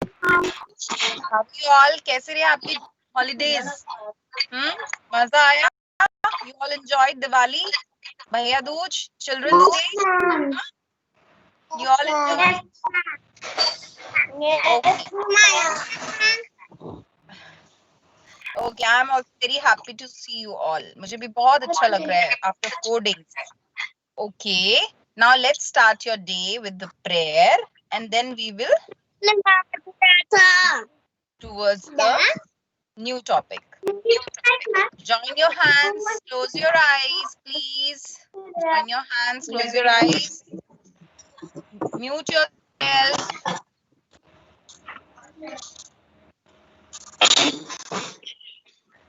you all? कैसे रहे आपकी holidays? मजा आया? You all enjoyed Diwali? Bhaiya Dooj? Children's Day? You all enjoyed? Okay, I'm also very happy to see you all. मुझे भी बहुत अच्छा लग रहा है after 4 days. Okay, now let's start your day with the prayer and then we will towards the new topic. Join your hands, close your eyes, please. Join your hands, close your eyes. Mute yourself.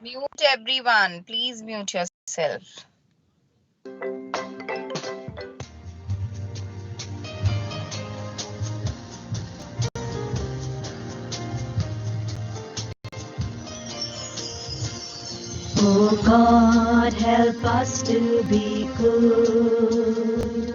Mute everyone. Please mute yourself. Oh God, help us to be good,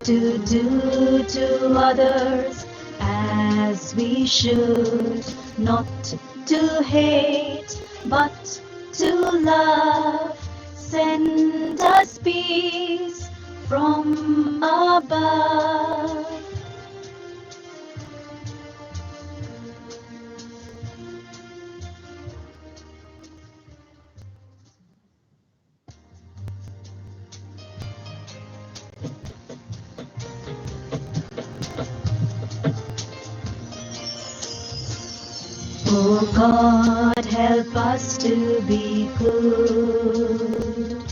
to do to others as we should, not to hate, but to love. Send us peace from above. Oh God, help us to be good,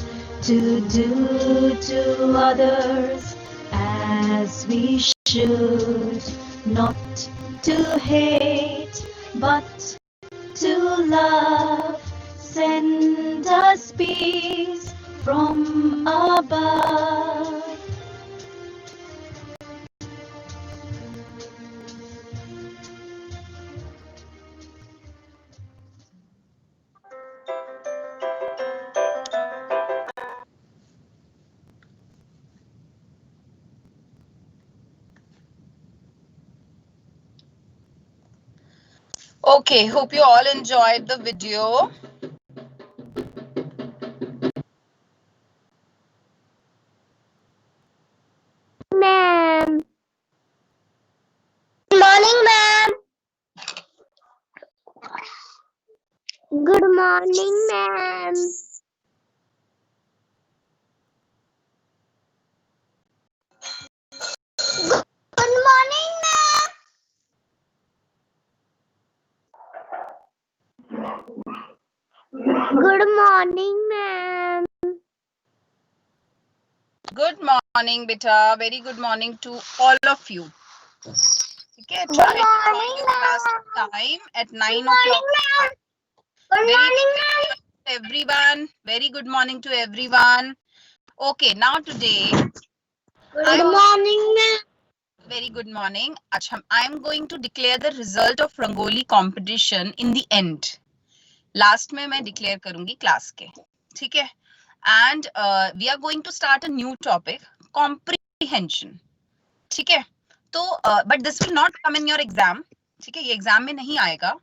to do to others as we should, not to hate, but to love. Send us peace from above. Okay, hope you all enjoyed the video. Ma'am. Good morning, ma'am. Good morning, ma'am. Good morning, ma'am. Good morning, ma'am. Good morning, beta. Very good morning to all of you. Okay, try to join your class time at 9 o'clock. Good Very morning, good ma'am. morning to everyone. Very good morning to everyone. Okay, now today. Good morning, ma'am. Very good morning. I am going to declare the result of Rangoli competition in the end. Last में मैं declare करूंगी class के, ठीक है? And we are going to start a new topic, comprehension. ठीक है? तो but this will not come in your exam. ठीक है? ये exam में नहीं आएगा.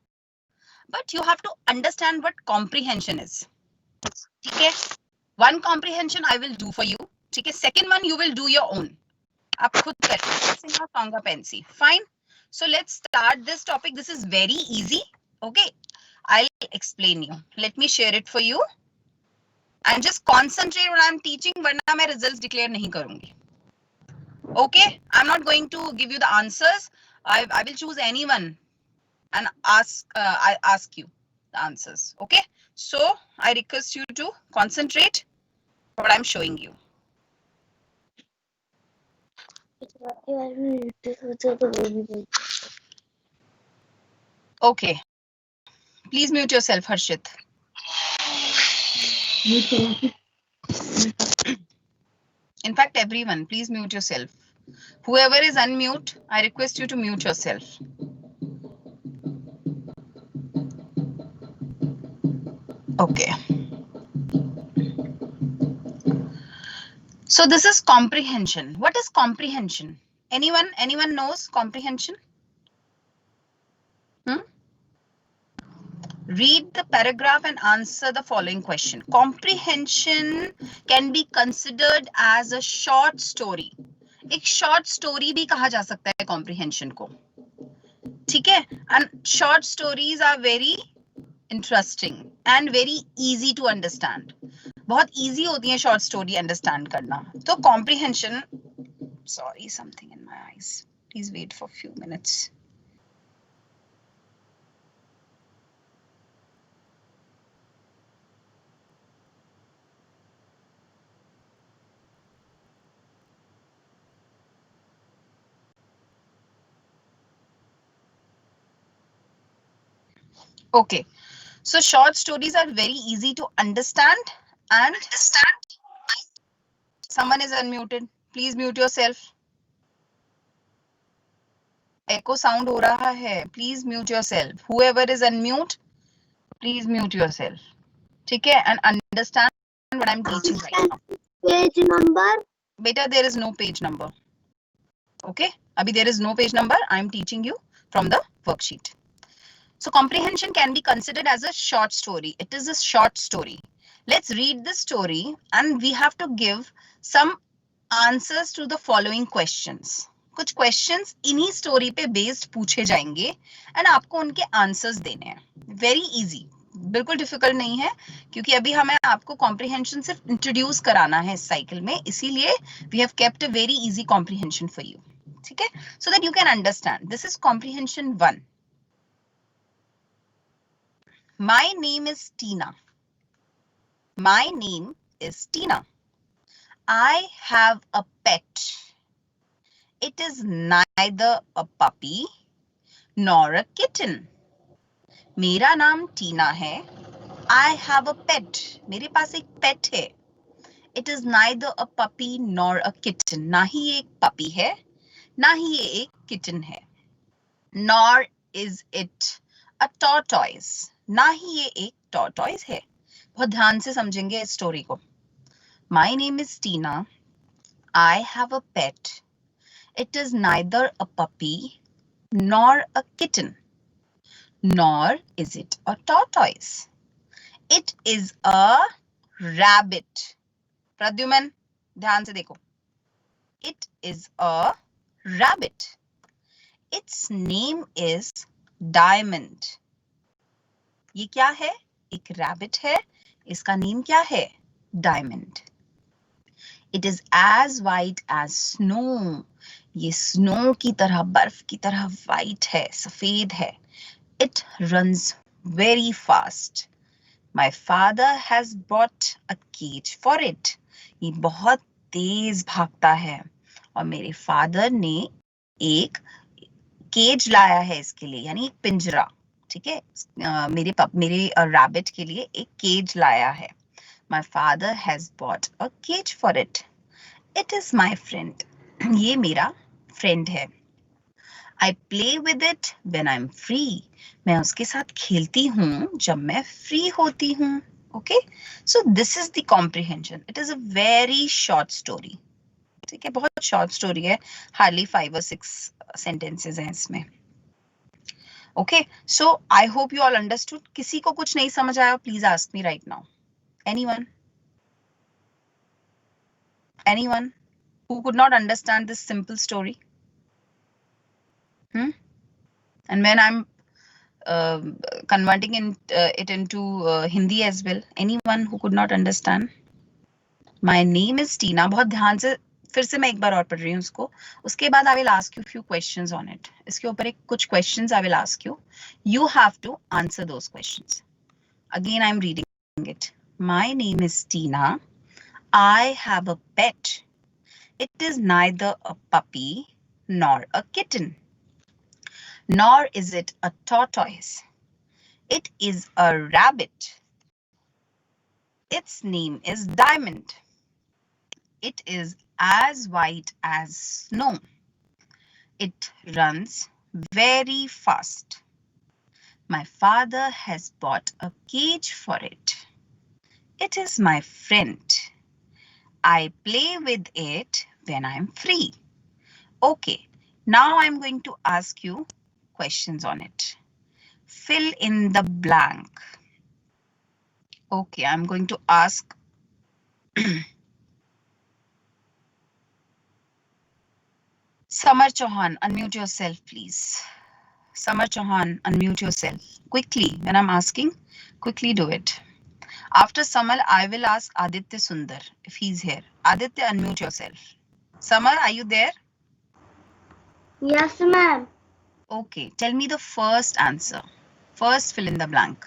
But you have to understand what comprehension is. ठीक है? One comprehension I will do for you. ठीक है? Second one you will do your own. आप खुद करें. Fine. So let's start this topic. This is very easy. Okay. I'll explain you. Let me share it for you. And just concentrate when I'm teaching. वरना मैं results declare नहीं करूंगी. Okay. I'm not going to give you the answers. I will choose anyone and I ask you the answers. Okay. So I request you to concentrate what I'm showing you. Okay. Please mute yourself, Harshit. In fact, everyone, please mute yourself. Whoever is unmute, I request you to mute yourself. Okay. So this is comprehension. What is comprehension? Anyone knows comprehension? Read the paragraph and answer the following question. Comprehension can be considered as a short story. एक short story भी कहा जा सकता है comprehension को. ठीक है? And short stories are very interesting and very easy to understand. बहुत easy होती है short story understand करना. तो comprehension. Sorry, something in my eyes. Please wait for a few minutes. Okay, so short stories are very easy to understand and someone is unmuted. Please mute yourself. Echo sound हो रहा है. Please mute yourself. Whoever is unmute, please mute yourself. ठीक है? And understand what I'm teaching right now. Page number. Beta, there is no page number. Okay? Abhi there is no page number. I'm teaching you from the worksheet. So comprehension can be considered as a short story. It is a short story. Let's read the story and we have to give some answers to the following questions. कुछ questions इन्हीं story पे based पूछे जाएंगे and आपको उनके answers देने हैं. Very easy. बिल्कुल difficult नहीं है क्योंकि अभी हमें आपको comprehension सिर्फ introduce कराना है इस cycle में, इसीलिए we have kept a very easy comprehension for you. ठीक है? So that you can understand. This is comprehension 1. My name is Tina. My name is Tina. I have a pet. It is neither a puppy nor a kitten. मेरा नाम टीना है. I have a pet. मेरे पास एक pet है. It is neither a puppy nor a kitten. ना ही ये एक puppy है, ना ही ये एक kitten है. Nor is it a tortoise. ना ही ये एक tortoise है. बहुत ध्यान से समझेंगे इस स्टोरी को. My name is Tina. I have a pet. It is neither a puppy nor a kitten. Nor is it a tortoise. It is a rabbit. Pradyuman, ध्यान से देखो. It is a rabbit. Its name is Diamond. ये क्या है? एक rabbit है. इसका name क्या है? Diamond. It is as white as snow. ये snow की तरह, बर्फ की तरह white है, सफेद है. It runs very fast. My father has bought a cage for it. ये बहुत तेज भागता है और मेरे फादर ने एक केज लाया है इसके लिए, यानी एक पिंजरा. ठीक है? मेरे रैबिट के लिए एक केज लाया है. My father has bought a cage for it. It is my friend. ये मेरा friend है. I play with it when I'm free. मैं उसके साथ खेलती हूँ जब मैं free होती हूँ. Okay? So this is the comprehension. It is a very short story. ठीक है? बहुत short story है. Hardly 5 or 6 sentences हैं इसमें. Okay? So I hope you all understood. किसी को कुछ नहीं समझ आया? Please ask me right now. Anyone? Anyone who could not understand this simple story? And when I'm converting it into Hindi as well, anyone who could not understand? My name is Tina. बहुत ध्यान से फिर से मैं एक बार और पढ़ रही हूँ उसको. उसके बाद I will ask you few questions on it. इसके ऊपर एक कुछ questions I will ask you. You have to answer those questions. Again, I'm reading it. My name is Tina. I have a pet. It is neither a puppy nor a kitten. Nor is it a tortoise. It is a rabbit. Its name is Diamond. It is as white as snow. It runs very fast. My father has bought a cage for it. It is my friend. I play with it when I'm free. Okay, now I'm going to ask you questions on it. Fill in the blank. Okay, I'm going to ask. Samar Chauhan, unmute yourself, please. Samar Chauhan, unmute yourself. Quickly, when I'm asking, quickly do it. After Samar, I will ask Aditya Sundar if he's here. Aditya, unmute yourself. Samar, are you there? Yes, ma'am. Okay, tell me the first answer. First, fill in the blank.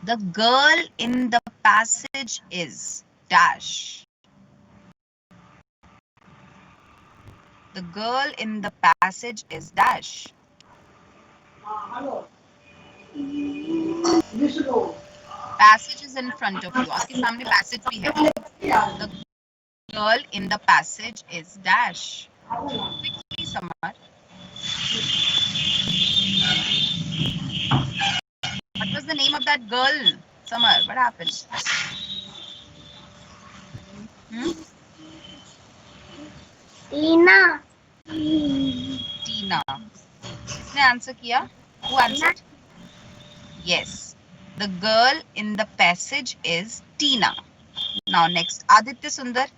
The girl in the passage is dash. The girl in the passage is dash. Passage is in front of you. आपके सामने passage भी है. The girl in the passage is dash. Quickly, Samar. What was the name of that girl? Samar, what happened? Tina. Tina. किसने answer किया? Who answered? Yes. The girl in the passage is Tina. Now next, Aditya Sundar.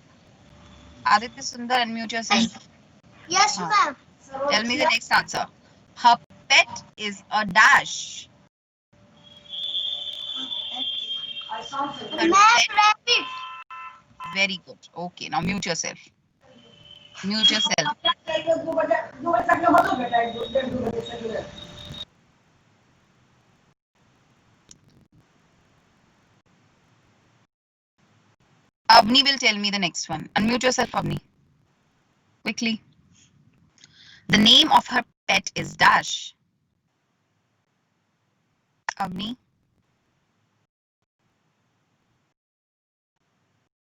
Aditya Sundar, unmute yourself. Yes, ma'am. Tell me the next answer. Her pet is a dash. Her pet. Rabbit. Very good. Okay, now mute yourself. Mute yourself. Avni will tell me the next one. Unmute yourself, Avni. Quickly. The name of her pet is dash. Avni.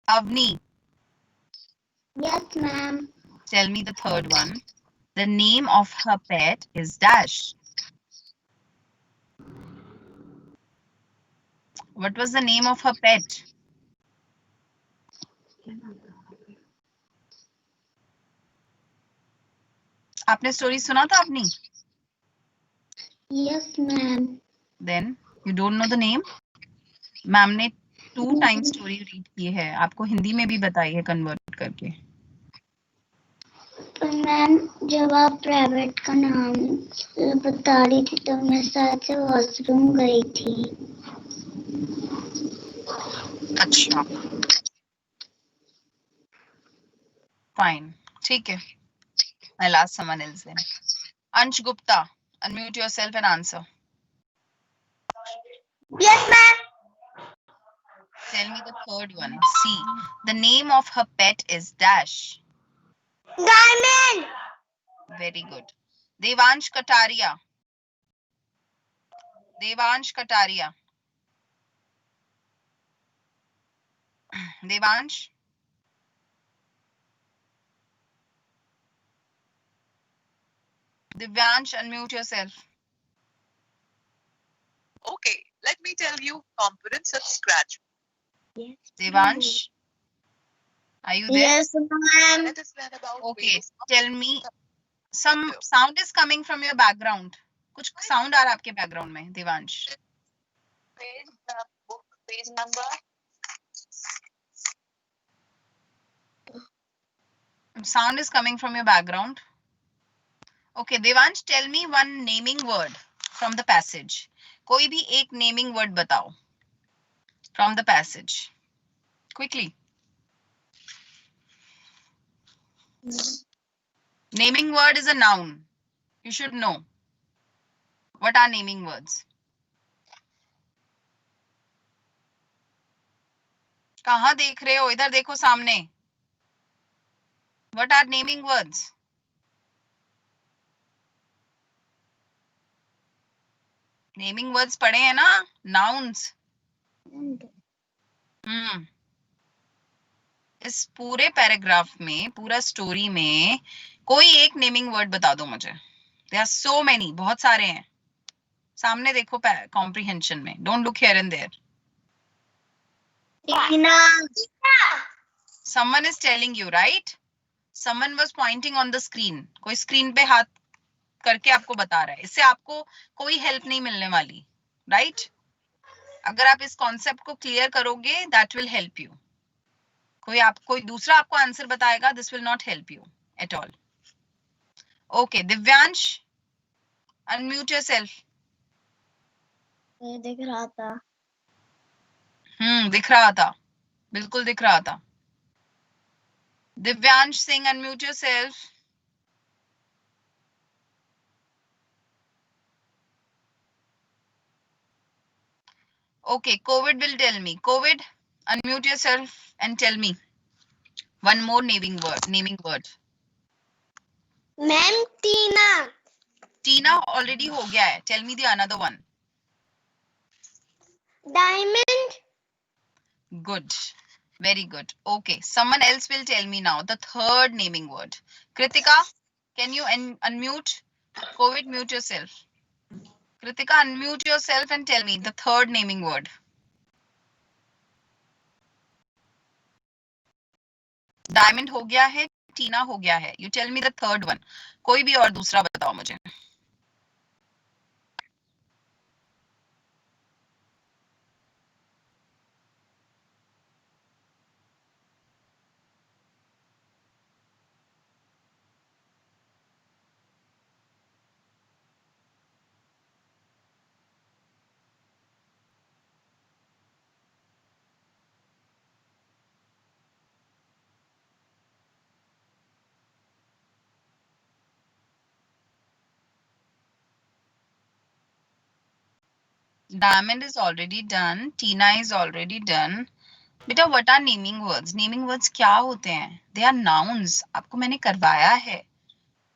Avni, Yes, ma'am. tell me the third one. The name of her pet is dash. What was the name of her pet? आपने story सुना था अपनी? Yes, ma'am. Then you don't know the name? Ma'am ने 2 times story read की है. आपको हिंदी में भी बताई है कन्वर्ट करके. तो मैम जब आप रैबिट का नाम बता रही थी तो मैं शायद से वॉशरूम गई थी. अच्छा. Fine. ठीक है. I'll ask someone else then. Ansh Gupta, unmute yourself and answer. Yes, ma'am. Tell me the third one. C. The name of her pet is dash. Diamond. Very good. Devansh Kataria. Devansh Kataria. Devansh. Divyansh, unmute yourself. Okay, let me tell you components of Scratch. Yes. Devansh, are you there? Yes, ma'am. Let us learn about Okay, various tell me. Some sound is coming from your background. कुछ sound आ रहा है आपके background में, Devansh. page, book page number. Sound is coming from your background. Okay, Devansh, tell me one naming word from the passage. कोई भी एक naming word बताओ from the passage. Quickly. Naming word is a noun. You should know. What are naming words? कहाँ देख रहे हो? इधर देखो सामने. What are naming words? Naming words पढ़े हैं ना? Nouns. इस पूरे पैराग्राफ में, पूरा स्टोरी में कोई एक नेमिंग वर्ड बता दो मुझे. There are so many, बहुत सारे हैं. सामने देखो कॉम्प्रिहेंशन में. Don't look here and there. Someone is telling you, right? Someone was pointing on the screen. कोई स्क्रीन पे हाथ करके आपको बता रहा है, इससे आपको कोई हेल्प नहीं मिलने वाली, राइट? अगर आप इस कॉन्सेप्ट को क्लियर करोगे, दैट विल हेल्प यू. कोई दूसरा आपको आंसर बताएगा, this will not help you at all. Okay, Divyansh, unmute yourself. दिख रहा था. दिख रहा था, बिल्कुल दिख रहा था. Divyansh Singh, unmute yourself. Okay, COVID will tell me. COVID, unmute yourself and tell me one more naming word. Ma'am Tina. Tina already हो गया है. Tell me the another one. Diamond. Good. Very good. Okay, someone else will tell me now the third naming word. Kritika, can you unmute? COVID, mute yourself. Kritika, unmute yourself and tell me the third naming word. Diamond हो गया है, Tina हो गया है. You tell me the third one. कोई भी और दूसरा बताओ मुझे. Diamond is already done. Tina is already done. बेटा, what are naming words? Naming words क्या होते हैं? They are nouns. आपको मैंने करवाया है.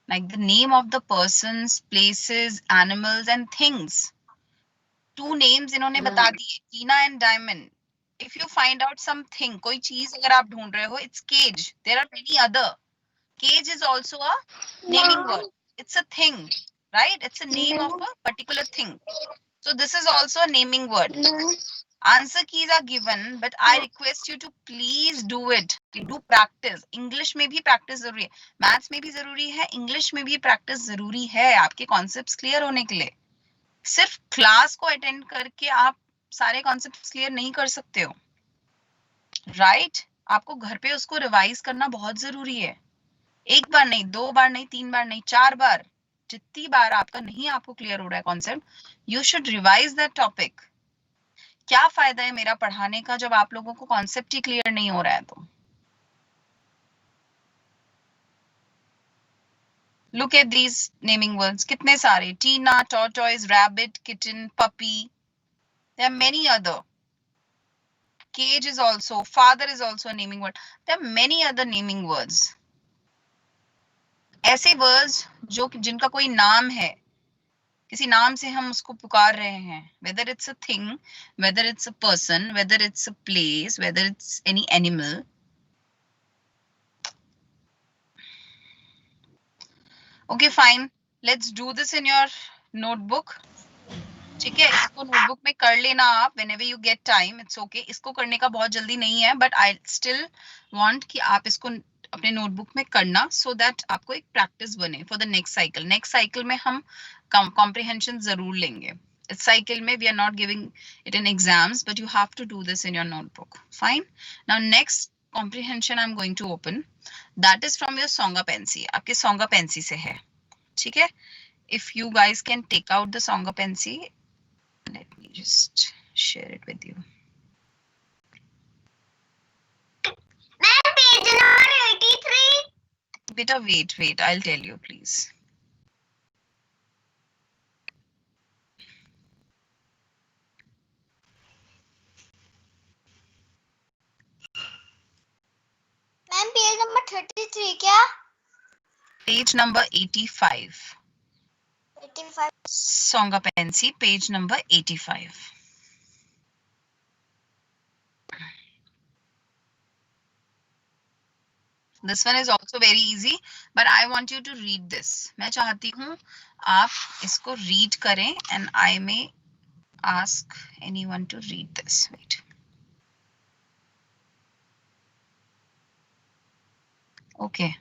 Like the name of the persons, places, animals and things. Two names इन्होंने बता दिए. Tina and Diamond. If you find out something, कोई चीज अगर आप ढूंढ रहे हो, it's cage. There are many other. Cage is also a naming word. It's a thing, right? It's a name of a particular thing. So this is also a naming word. Answer keys are given, but I request you to please do it. Do practice. English में भी practice जरूरी है, maths में भी जरूरी है, English में भी practice जरूरी है आपके concepts clear होने के लिए. सिर्फ क्लास को अटेंड करके आप सारे concepts clear नहीं कर सकते हो, right? आपको घर पे उसको रिवाइज करना बहुत जरूरी है. एक बार नहीं, 2 बार नहीं, 3 बार नहीं, 4 बार. जितनी बार आपका नहीं आपको क्लियर हो रहा है concept, you should revise that topic. क्या फायदा है मेरा पढ़ाने का जब आप लोगों को कॉन्सेप्ट ही क्लियर नहीं हो रहा है तो. Look at these naming words, कितने सारे. Tina, tortoise, rabbit, kitten, puppy. There are many other. Cage is also, father is also a naming word. There are many other naming words. ऐसे words जो जिनका कोई नाम है, किसी नाम से हम उसको पुकार रहे हैं, whether it's a thing, whether it's a person, whether it's a place, whether it's any animal. Okay, fine. Let's do this in your notebook. ठीक है, इसको नोटबुक में कर लेना आप whenever you get time. It's okay. इसको करने का बहुत जल्दी नहीं है, but I still want कि आप इसको अपने नोटबुक में करना so that आपको एक प्रैक्टिस बने for the next cycle. Next cycle में हम comprehension जरूर लेंगे. This cycle में we are not giving it in exams, but you have to do this in your notebook. Fine. Now next comprehension I'm going to open. That is from your Songa Pensi. आपके Songa Pensi से है. ठीक है? If you guys can take out the Songa Pensi, let me just share it with you. Ma'am page number 83. Beta, wait, I'll tell you, please. Ma'am page number 33 क्या? Page number 85. 85. Songa Pensi, page number 85. This one is also very easy, but I want you to read this. मैं चाहती हूँ आप इसको read करें and I may ask anyone to read this. Wait. Okay.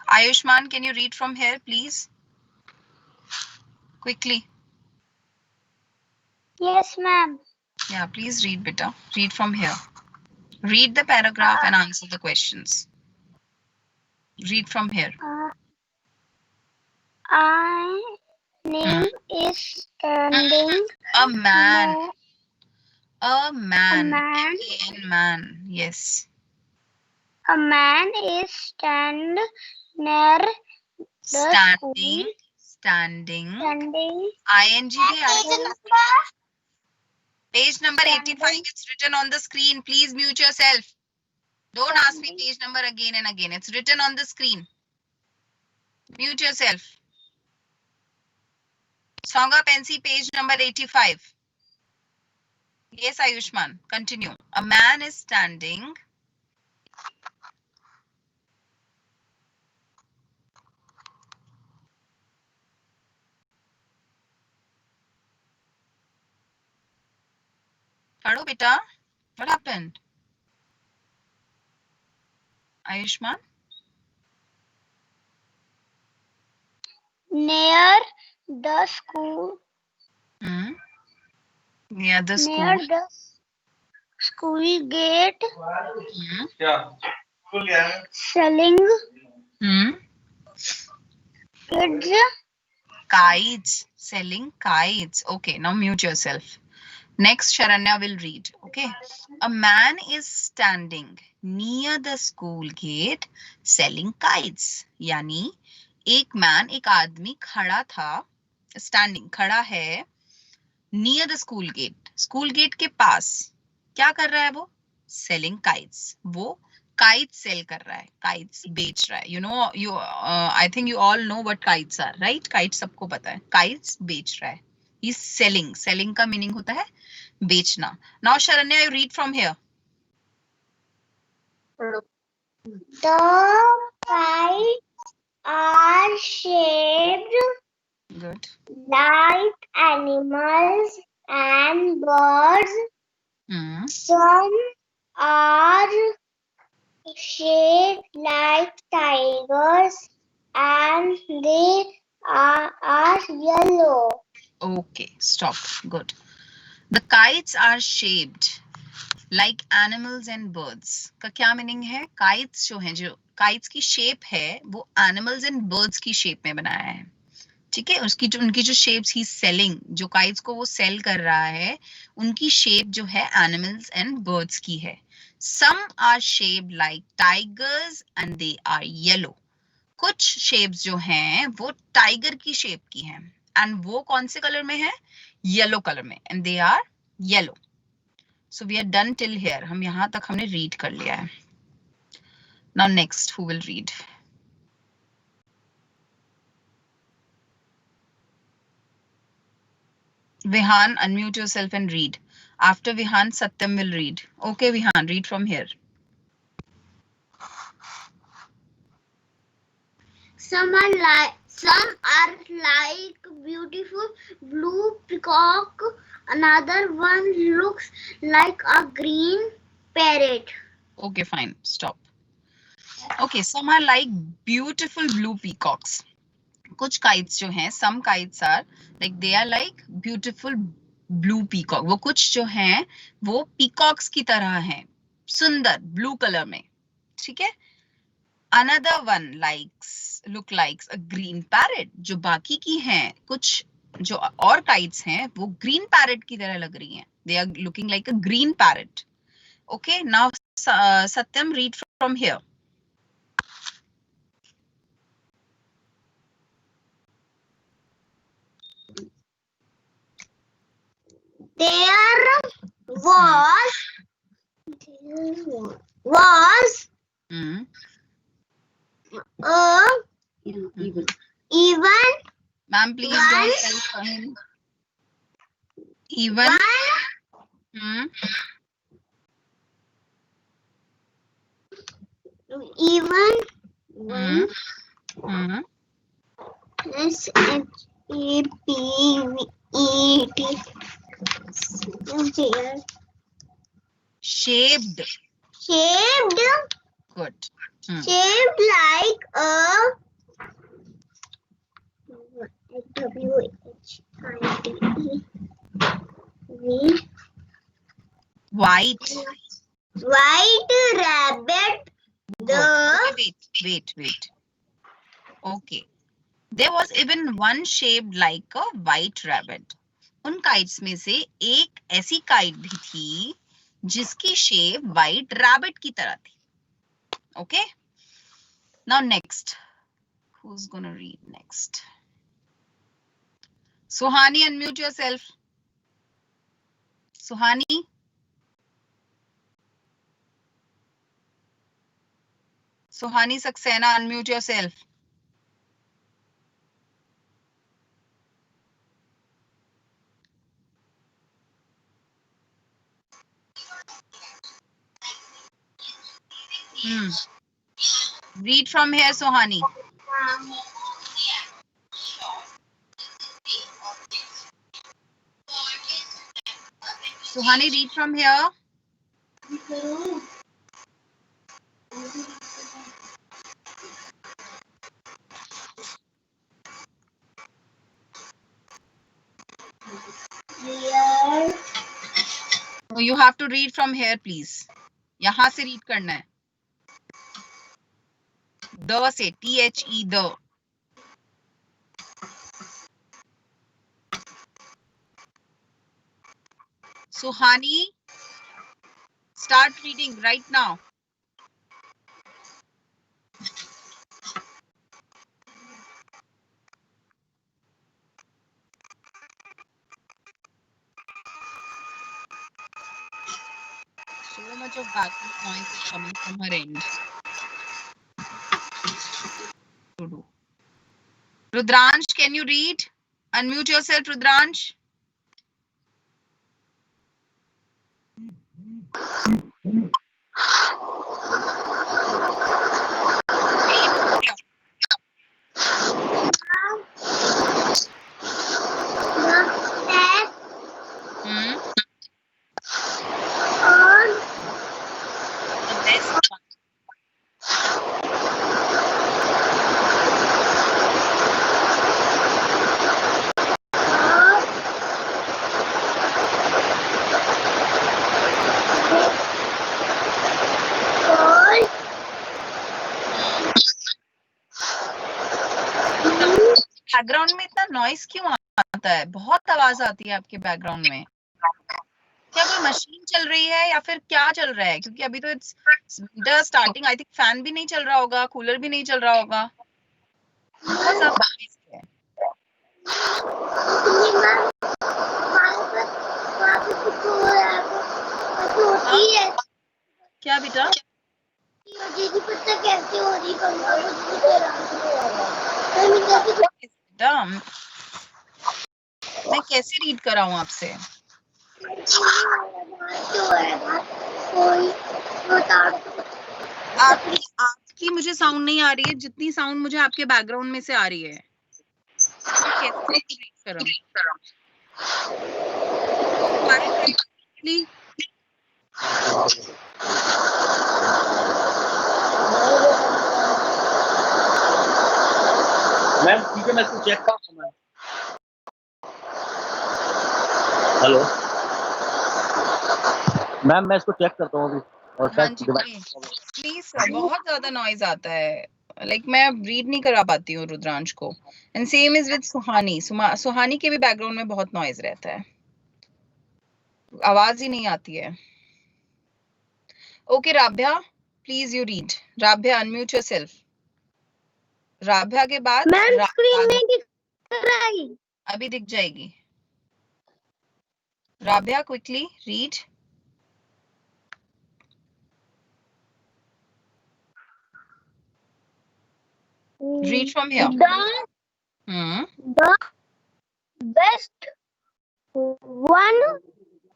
Ayushman, can you read from here, please? Quickly. Yes, ma'am. Yeah, please read, beta. Read from here. Read the paragraph and answer the questions. Read from here. I name is standing. A man. near- A man. man. M-A-N, man. Yes. A man is stand near Standing. Standing. standing. ING Page number 85. It's written on the screen. Please mute yourself. Don't ask me page number again and again. It's written on the screen. Mute yourself. Songa Pensi, page number 85. Yes, Ayushman. Continue. A man is standing. Hello, beta. What happened? Ayushman? Near the school. Near the school. Near the school gate. Selling kids. Kites. Selling kites. Okay, now mute yourself. Next, Sharanya will read. Okay. A man is standing near the school gate selling kites. यानी एक man, एक आदमी खड़ा था, standing, खड़ा है near the school gate. School gate के पास क्या कर रहा है वो? Selling kites. वो kites sell कर रहा है, kites बेच रहा है. You know, I think you all know what kites are, right? Kites सबको पता है. Kites बेच रहा है. He's selling. Selling का meaning होता है बेचना. Now Sharanya, you read from here. The kites are shaped Good. like animals and birds. Some are shaped like tigers and they are yellow. Okay, stop. Good. The kites are shaped like animals and birds. का क्या meaning है? Kites जो हैं, जो kites की shape है, वो animals and birds की shape में बनाया है. ठीक है, उसकी जो उनकी जो shapes he selling, जो kites को वो sell कर रहा है, उनकी shape जो है animals and birds की है. Some are shaped like tigers and they are yellow. कुछ shapes जो हैं, वो tiger की shape की हैं. And वो कौन से color में है? Yellow color में. And they are yellow. So we are done till here. हम यहाँ तक हमने read कर लिया है. Now next, who will read? Vihan, unmute yourself and read. After Vihan, Satyam will read. Okay, Vihan, read from here. Some are like beautiful blue peacock. Another one looks like a green parrot. Okay, fine. Stop. Okay, some are like beautiful blue peacocks. कुछ kites जो हैं, some kites are like they are like beautiful blue peacock. वो कुछ जो हैं, वो peacocks की तरह हैं, सुंदर blue color में. ठीक है? Another one look likes a green parrot. जो बाकी की हैं, कुछ जो और kites हैं, वो green parrot की तरह लग रही हैं. They are looking like a green parrot. Okay, now Satyam, read from here. There was even Ma'am, please don't tell him. Even. Even Shaped. shaped Good. shaped like a White. white rabbit. Okay, wait. Okay. There was even one shaped like a white rabbit. उन kites में से एक ऐसी kite भी थी जिसकी shape white rabbit की तरह थी. Okay. Now next. Who's gonna read next? Suhani, unmute yourself. Suhani. Suhani Saxena, unmute yourself. Read from here, Suhani. Suhani, read from here. No, you have to read from here, please. यहाँ से read करना है. The से THE the. Suhani, start reading right now. So much of background noise is coming from her end. To do. Rudransh, can you read? Unmute yourself, Rudransh. The best one. Background में इतना noise क्यों आता है? बहुत आवाज आती है आपके बैकग्राउंड में. क्या कोई मशीन चल रही है या फिर क्या चल रहा है? क्योंकि अभी तो it's winter starting. I think fan भी नहीं चल रहा होगा, कूलर भी नहीं चल रहा होगा. बहुत ज्यादा noise है. क्या बेटा? बेटा मैं कैसे रीड कराऊं आपसे? आपकी मुझे साउंड नहीं आ रही है जितनी साउंड मुझे आपके बैकग्राउंड में से आ रही है. मैं कैसे रीड कराऊं? मैम ठीक है, मैं इसको चेक करता हूँ. हेलो मैम, मैं इसको चेक करता हूँ अभी. और हाँ जी प्लीज. बहुत ज्यादा नॉइज आता है. लाइक मैं रीड नहीं करा पाती हूँ रुद्रांश को. एंड सेम इज विद सुहानी. सुहानी के भी बैकग्राउंड में बहुत नॉइज रहता है, आवाज ही नहीं आती है. Okay Rabhya, please you read. Rabhya, unmute yourself. Rabhya के बाद मैम स्क्रीन में दिख रहा है. अभी दिख जाएगी. Rabhya, quickly read. Read from here. The best one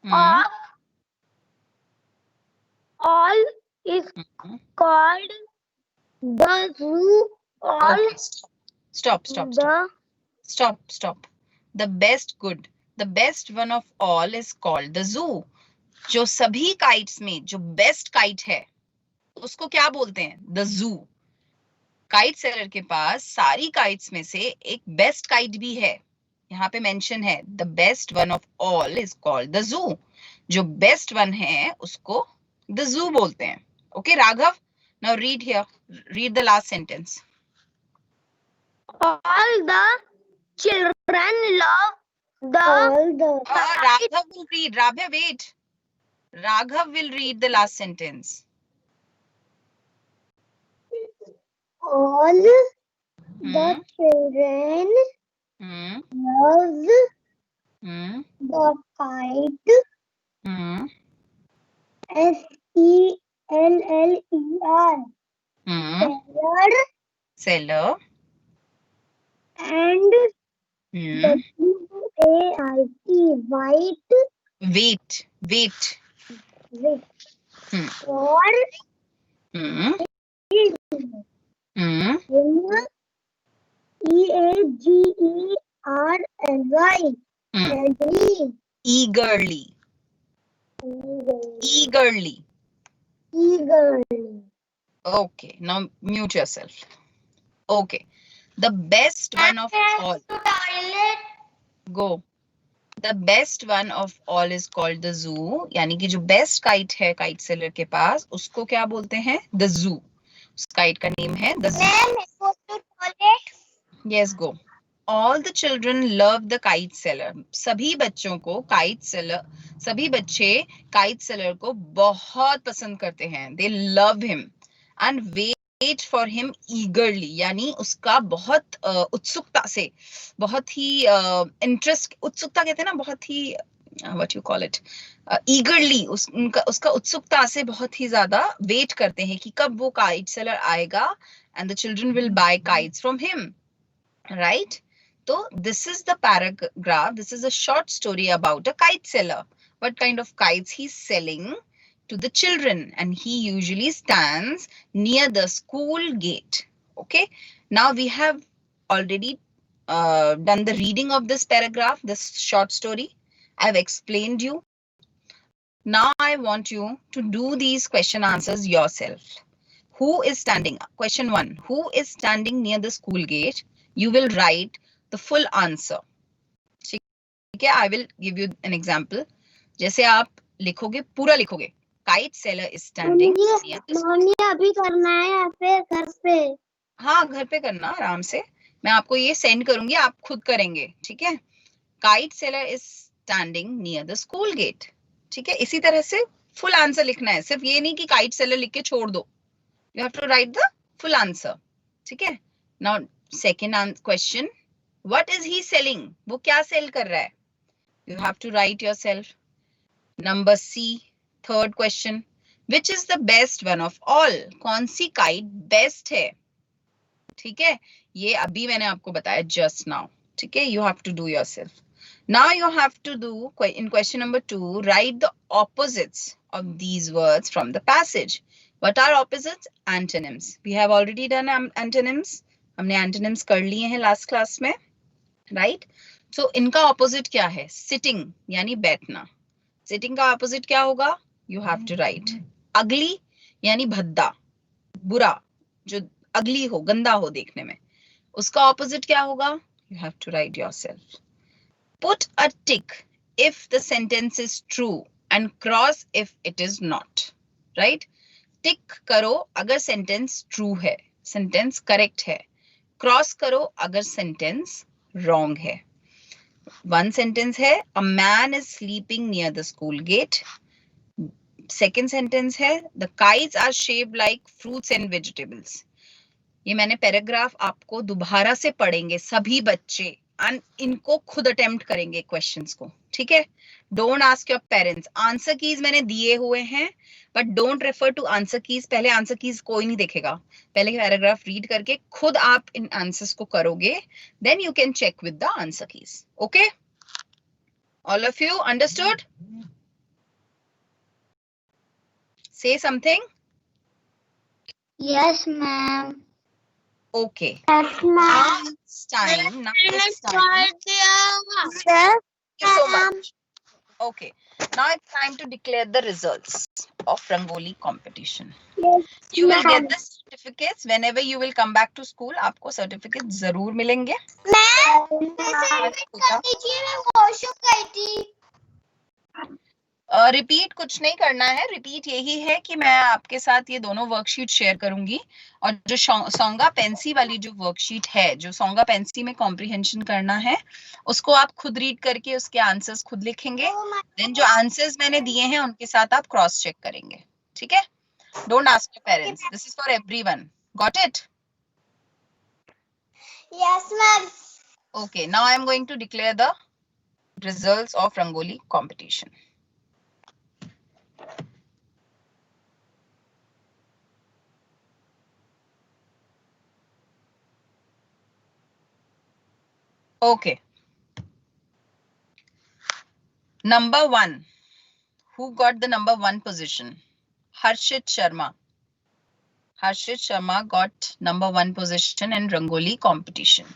of all is called the zoo. All Okay, stop. The best good. The best one of all is called the zoo. जो सभी kites में जो best kite है उसको क्या बोलते हैं? The zoo. Kite seller के पास सारी काइट्स में से एक बेस्ट काइट भी है, यहाँ पे मेंशन है the best one of all is called the zoo. जो बेस्ट वन है उसको द जू बोलते हैं। Okay Raghav, now read here, read the last sentence. All the children love the Raghav will read. Raghav, wait. Raghav will read the last sentence. all Hmm. the children Hmm. love Hmm. the kite. Hmm. SELLER. Hmm. Seller Seller. and Hmm. WAIT. White Wait. Wait. with Hmm. or Hmm. is Hmm. EAGERLY. Hmm. Eagerly. Eagerly. Eagerly. Eagerly. Okay. Now mute yourself. Okay. The best one of all. Go. The best one of all is called the zoo. यानी कि जो best kite है kite seller के पास उसको क्या बोलते हैं? The zoo. उस काइट का नेम है the zoo. Yes, go. All the children love the kite seller. सभी बच्चों को काइट सेलर, सभी बच्चे काइट सेलर को बहुत पसंद करते हैं। They love him and wait for him eagerly. यानी उसका बहुत उत्सुकता से, बहुत ही इंटरेस्ट, उत्सुकता कहते हैं ना, बहुत ही what you call it, eagerly, उसका उत्सुकता से बहुत ही ज्यादा वेट करते हैं कि कब वो काइट सेलर आएगा and the children will buy kites from him. Right? So this is the paragraph. This is a short story about a kite seller. What kind of kites he's selling to the children, and he usually stands near the school gate. Okay. Now we have already done the reading of this paragraph, this short story. I've explained you. Now I want you to do these question answers yourself. Who is standing? Question 1. Who is standing near the school gate? You will write the full answer. ठीक है? I will give you an example. जैसे आप लिखोगे, पूरा लिखोगे. Kite seller is standing near the school. Mummy अभी करना है या फिर घर पे? हाँ, घर पे करना आराम से. मैं आपको ये सेंड करूंगी, आप खुद करेंगे. ठीक है? Kite seller is standing near the school gate. ठीक है? इसी तरह से फुल आंसर लिखना है. सिर्फ ये नहीं कि काइट सेलर लिख के छोड़ दो. You have to write the full answer. ठीक है? Now second question, what is he selling? वो क्या सेल कर रहा है? You have to write yourself. Number C, third question, which is the best one of all? कौन सी kite best है? ठीक है? ये अभी मैंने आपको बताया just now. ठीक है? You have to do yourself. Now you have to do, in question number 2, write the opposites of these words from the passage. What are opposites? Antonyms. We have already done antonyms. हमने antonyms कर लिए हैं last class में, right? So इनका opposite क्या है? Sitting यानी बैठना. Sitting का opposite क्या होगा? You have to write. Ugly यानी भद्दा, बुरा, जो ugly हो, गंदा हो देखने में. उसका opposite क्या होगा? You have to write yourself. Put a tick if the sentence is true and cross if it is not. Right? Tick करो अगर सेंटेंस ट्रू है, सेंटेंस करेक्ट है. क्रॉस करो अगर सेंटेंस रॉन्ग है. वन सेंटेंस है, a man is sleeping near the school gate. Second sentence है, the kites are shaped like fruits and vegetables. ये मैंने पैराग्राफ आपको दोबारा से पढ़ेंगे सभी बच्चे, इनको खुद अटेम्प्ट करेंगे क्वेश्चंस को. ठीक है? Don't ask your parents. Answer keys मैंने दिए हुए हैं, but don't refer to answer keys. पहले आंसर कीज कोई नहीं देखेगा. पहले पैराग्राफ रीड करके खुद आप इन आंसर्स को करोगे, then you can check with the answer keys. Okay? All of you understood? Say something. Yes, ma'am. Okay. Yes, Now it's time. Now it's time. Yes, Thank you so much. Okay. Now it's time to declare the results of Rangoli competition. Yes, You will ma'am. get the certificates whenever you will come back to school. आपको certificates जरूर मिलेंगे. Repeat कुछ नहीं करना है. Repeat यही है कि मैं आपके साथ ये दोनों वर्कशीट शेयर करूंगी और जो सोंगा पेंसी वाली जो वर्कशीट है, जो सोंगा पेंसी में कॉम्प्रिहेंशन करना है, उसको आप खुद रीड करके उसके आंसर्स खुद लिखेंगे. देन जो आंसर्स मैंने दिए हैं उनके साथ आप क्रॉस चेक करेंगे. ठीक है? Don't ask your parents. This is for everyone. Got it? Yes, ma'am. Okay, now I am going to declare the results of Rangoli competition. Okay. Number 1. Who got the number 1 position? Harshit Sharma. Harshit Sharma got number 1 position in Rangoli competition.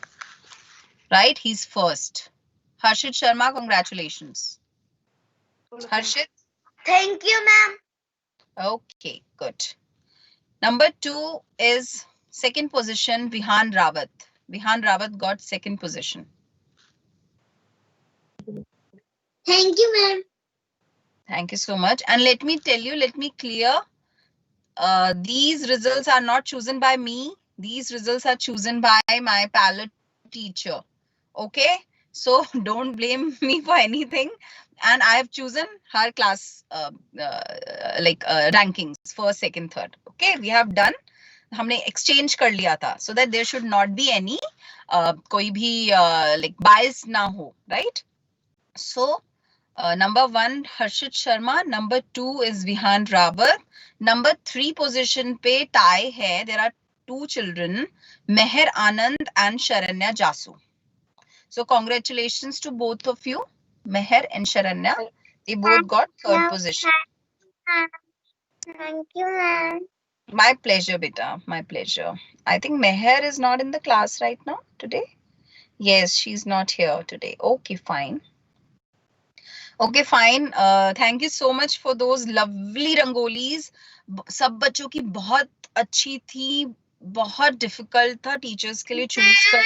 Right? He's first. Harshit Sharma, congratulations. Harshit? Thank you, ma'am. Okay, good. Number 2 is second position, Vihan Rawat. Vihan Rawat got second position. Thank you, ma'am. Thank you so much. And let me tell you, let me clear. These results are not chosen by me. These results are chosen by my palette teacher. Okay? So don't blame me for anything. And I have chosen her class rankings first, second, third. Okay? We have done. हमने exchange कर लिया था so that there should not be any कोई भी like bias ना हो, right? So number 1 Harshit Sharma, number 2 is Vihan Rawat, number 3 position पे tie है. There are 2 children, Meher Anand and Sharanya Jasu. So congratulations to both of you, Meher and Sharanya. They both got third position. Thank you, ma'am. My pleasure, beta. My pleasure. I think Meher is not in the class right now today. Yes, she's not here today. Okay, fine. Okay, fine. Thank you so much for those lovely rangolis. सब बच्चों की बहुत अच्छी थी, बहुत difficult था teachers के लिए choose कर.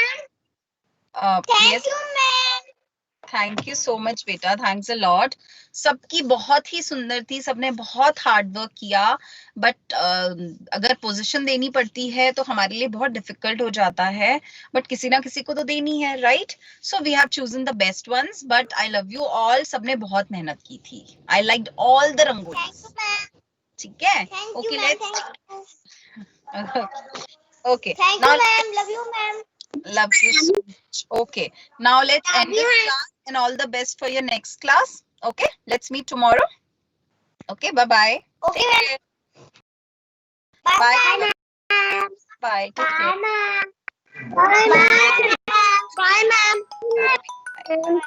Yes. Thank you, ma'am. Thank you so much, बेटा. Thanks a lot. सबकी बहुत ही सुंदर थी, सबने बहुत हार्ड वर्क किया, बट अगर पोजीशन देनी पड़ती है तो हमारे लिए बहुत डिफिकल्ट हो जाता है, बट किसी ना किसी को तो देनी है, right? So we have chosen the best ones, but I love you all. सबने बहुत मेहनत की थी. I liked all the rangolis. ठीक है? Okay, let's. Okay. Thank now you, ma'am. Love you, ma'am. Love you so much. Okay. Now let's end this class and all the best for your next class. Okay. Let's meet tomorrow. Okay. Bye-bye. Okay, Take ma'am. care. Bye, Bye. ma'am. Bye. Take Bye, care. ma'am. Bye, ma'am. Bye, ma'am.